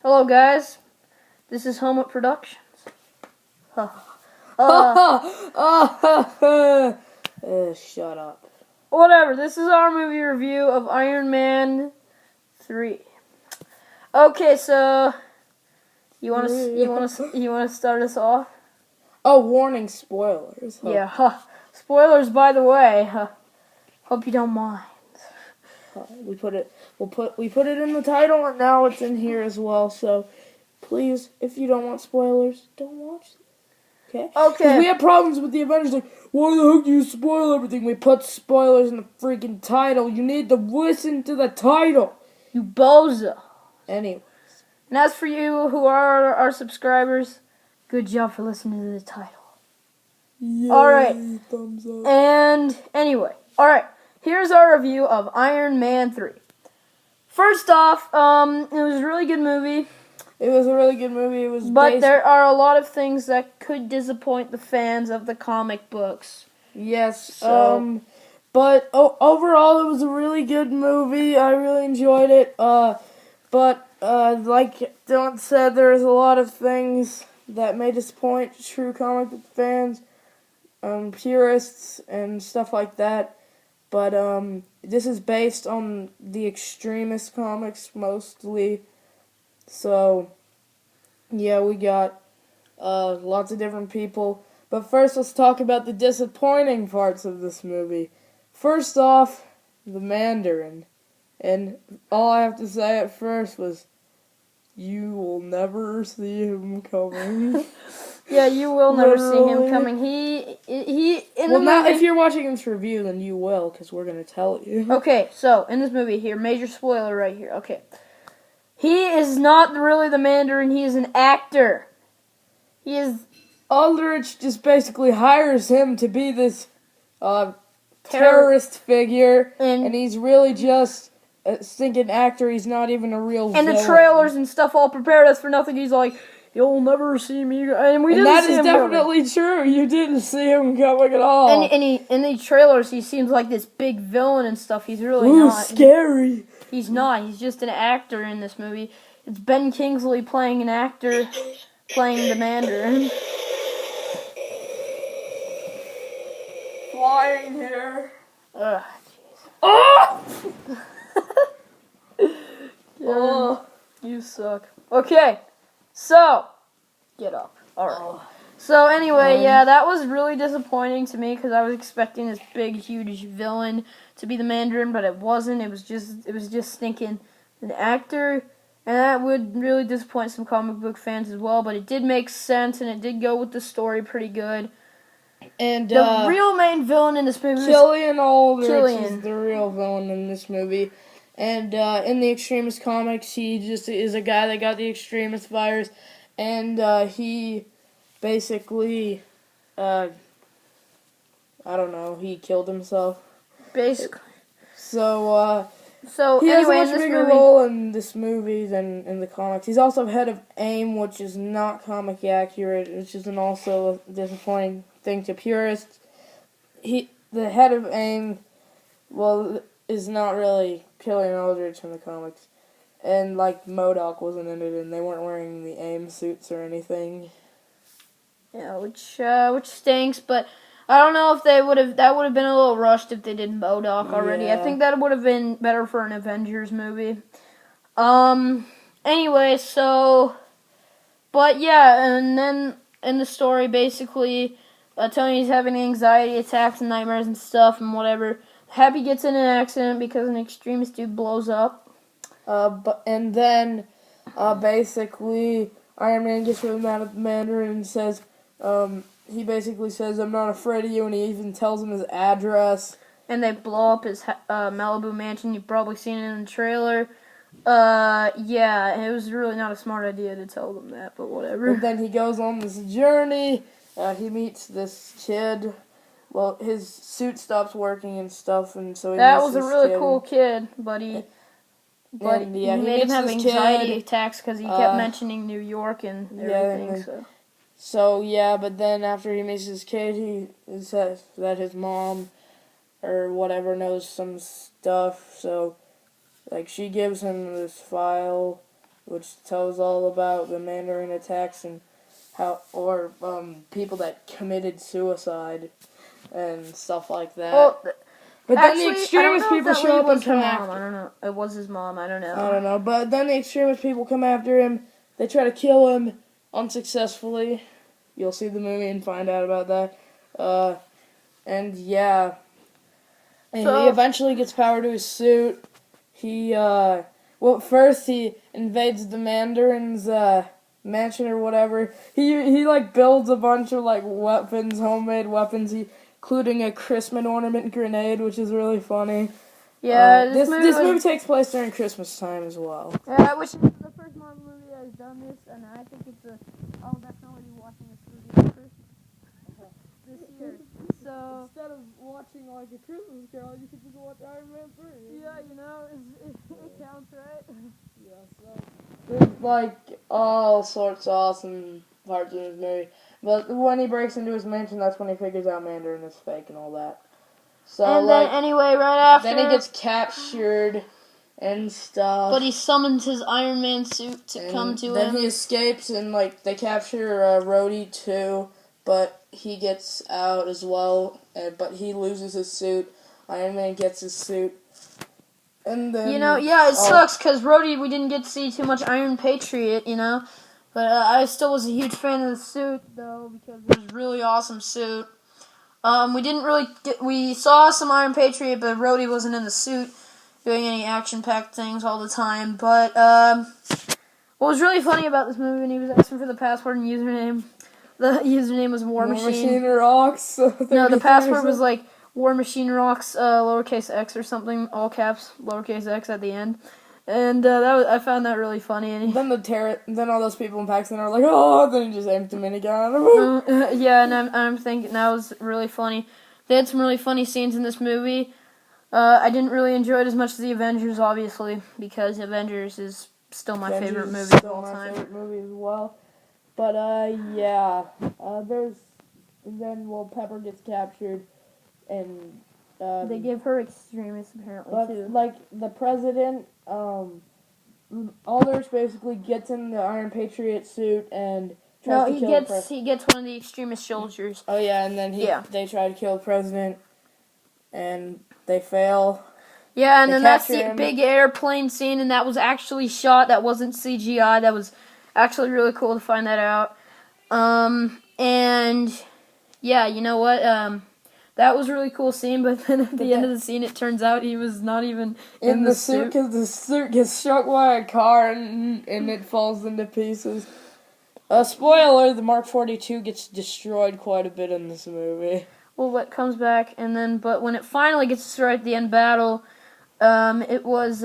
Hello, guys. This is Helmet Productions. Shut up. Whatever. This is our movie review of Iron Man 3. Okay, so you want to start us off? Oh, warning, spoilers. Huh. Yeah. Spoilers, by the way. Hope you don't mind. We put it in the title, and now it's in here as well. So please, if you don't want spoilers, don't watch it. Okay? Okay. We have problems with the Avengers. Like, why the heck do you spoil everything? We put spoilers in the freaking title. You need to listen to the title. You bozo. Anyway. And as for you who are our subscribers, good job for listening to the title. Yay, Alright. thumbs up. And anyway, alright. Here's our review of Iron Man 3. First off, it was a really good movie. It was a really good movie. But there are a lot of things that could disappoint the fans of the comic books. Yes. But overall, it was a really good movie. I really enjoyed it. But like Dylan said, there's a lot of things that may disappoint true comic book fans, purists, and stuff like that. But this is based on the Extremist comics mostly. So, yeah, we got lots of different people. But first, let's talk about the disappointing parts of this movie. First off, the Mandarin. And all I have to say at first was, you will never see him coming. Yeah, you will never see him coming. If you're watching this review, then you will, because we're going to tell you. Okay, so, in this movie here, major spoiler right here, okay. He is not really the Mandarin, he is an actor. He is... Aldrich just basically hires him to be this terrorist figure, and he's really just a stinking actor. He's not even a real villain. And the trailers and stuff all prepared us for nothing. He's like, you'll never see me. And we didn't see him. That is definitely true. You didn't see him coming at all. And in the trailers, he seems like this big villain and stuff. He's really not. Scary. He's not. He's just an actor in this movie. It's Ben Kingsley playing an actor, playing the Mandarin. Flying here. Ugh, jeez. Oh! Oh, you suck. Okay, so, get up. Alright. So anyway, yeah, that was really disappointing to me because I was expecting this big, huge villain to be the Mandarin, but it wasn't. It was just stinking an actor, and that would really disappoint some comic book fans as well. But it did make sense, and it did go with the story pretty good. And the real main villain in this movie is Killian Aldrich is the real villain in this movie. And in the Extremist comics, he just is a guy that got the Extremist virus, and he basically, I don't know, he killed himself. Basically. So he anyway, has a much bigger role in this movie than in the comics. He's also head of AIM, which is not comic accurate, which is also a disappointing thing to purists. The head of AIM, is not really Killian Aldrich in the comics. And, like, MODOK wasn't in it, and they weren't wearing the AIM suits or anything. Yeah, which stinks, but I don't know if that would have been a little rushed if they did MODOK already. Yeah. I think that would have been better for an Avengers movie. Anyway, but yeah, and then in the story, basically, Tony's having anxiety attacks and nightmares and stuff and whatever. Happy gets in an accident because an extremist dude blows up. And then basically Iron Man gets really mad at the Mandarin and says, he basically says, "I'm not afraid of you," and he even tells him his address. And they blow up his Malibu mansion. You've probably seen it in the trailer. Yeah, it was really not a smart idea to tell them that, but whatever. And then he goes on this journey. He meets this kid. Well, his suit stops working and stuff, and so he that meets was a this really kid. cool kid, but he made him have anxiety attacks because he kept mentioning New York and everything. But then after he meets this kid, he says that his mom or whatever knows some stuff. So, like, she gives him this file which tells all about the Mandarin attacks and people that committed suicide and stuff like that. Well, but actually, then the extremist people show up and come after. I don't know. It was his mom. I don't know. I don't know. But then the extremist people come after him. They try to kill him unsuccessfully. You'll see the movie and find out about that. And yeah. And So, he eventually gets power to his suit. First he invades the Mandarin's mansion or whatever. He like builds a bunch of like weapons, homemade weapons, including a Christmas ornament grenade, which is really funny. yeah, this movie takes place during Christmas time as well. Yeah, I wish it was the first Marvel movie that has done this, and I think I'll definitely be watching this movie this year. So Instead of watching like a Christmas Carol, you could just watch Iron Man 3. yeah, it counts, right? Yeah, so there's like all sorts of awesome parts in this movie. But when he breaks into his mansion, that's when he figures out Mandarin is fake and all that. So And then anyway, right after, then he gets captured and stuff. but he summons his Iron Man suit to come to then him. he escapes and like they capture Rhodey too, but he gets out as well. But he loses his suit. Iron Man gets his suit. And then It sucks because Rhodey, we didn't get to see too much Iron Patriot, But I still was a huge fan of the suit, though, because it was a really awesome suit. We saw some Iron Patriot, but Rhodey wasn't in the suit doing any action-packed things all the time. But what was really funny about this movie, when he was asking for the password and username, the username was War Machine. War Machine Rocks. No, the password was like War Machine Rocks, lowercase x or something, all caps, lowercase x at the end. And I found that really funny. And then all those people in Pakistan are like, oh, then he just aimed the minigun at him. Yeah, and I'm thinking that was really funny. They had some really funny scenes in this movie. I didn't really enjoy it as much as the Avengers, obviously, because Avengers is still my favorite movie of all time. Favorite movie as well. But yeah, Pepper gets captured, and they give her extremists apparently too. Like the president, Aldrich basically gets in the Iron Patriot suit and tries to kill the president. He gets one of the extremist soldiers. Oh yeah, and then they try to kill the president, and they fail. Yeah, and then that's the big airplane scene, and that was actually shot. That wasn't CGI. That was actually really cool to find that out. And yeah, you know what? That was a really cool scene, but then at the end of the scene, it turns out he was not even in the suit. Because the suit gets struck by a car and it falls into pieces. Spoiler, the Mark 42 gets destroyed quite a bit in this movie. Well, what comes back, but when it finally gets destroyed at the end battle, it was,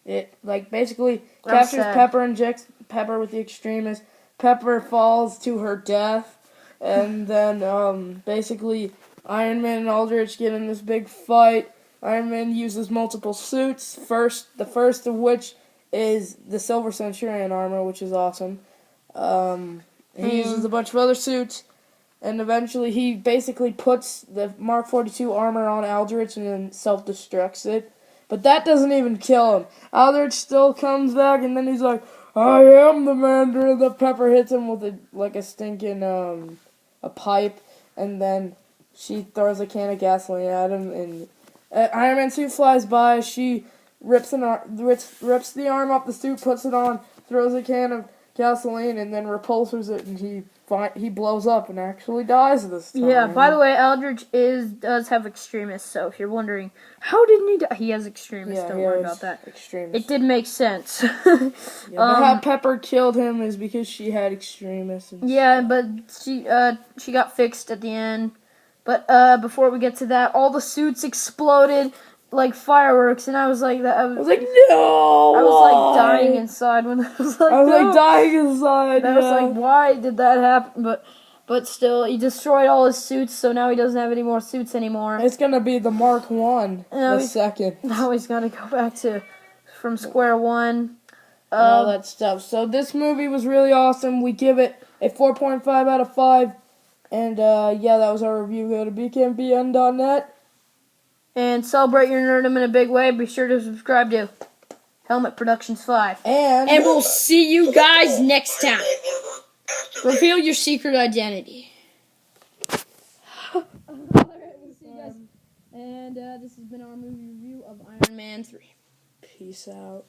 It, basically captures Pepper, injects Pepper with the extremists. Pepper falls to her death, and then, basically Iron Man and Aldrich get in this big fight. Iron Man uses multiple suits. The first of which is the Silver Centurion armor, which is awesome. He uses a bunch of other suits, and eventually he basically puts the Mark 42 armor on Aldrich and then self-destructs it. But that doesn't even kill him. Aldrich still comes back, and then he's like, I am the Mandarin. The Pepper hits him with a stinking a pipe, and then she throws a can of gasoline at him, and Iron Man suit flies by. She rips the arm off the suit, puts it on, throws a can of gasoline, and then repulsors it, and he blows up and actually dies this time. Yeah, by the way, Aldrich does have extremists, so if you're wondering, how didn't he die? He has extremists, don't worry about that. Extremists. It did make sense. But how Pepper killed him is because she had extremists. Yeah, but she got fixed at the end. But before we get to that, all the suits exploded like fireworks, and I was like, no! I was dying inside when I was like, dying inside. I was like, why did that happen? But still, he destroyed all his suits, so now he doesn't have any more suits anymore. It's gonna be the Mark 1, the second. Now he's gonna go back from square one. All that stuff. So this movie was really awesome. We give it a 4.5 out of 5. And that was our review. Go to bkmpn.net. And celebrate your nerdom in a big way. Be sure to subscribe to Helmet Productions 5. And we'll see you guys next time. Reveal your secret identity. Alright, we'll see you guys. And this has been our movie review of Iron Man 3. peace out.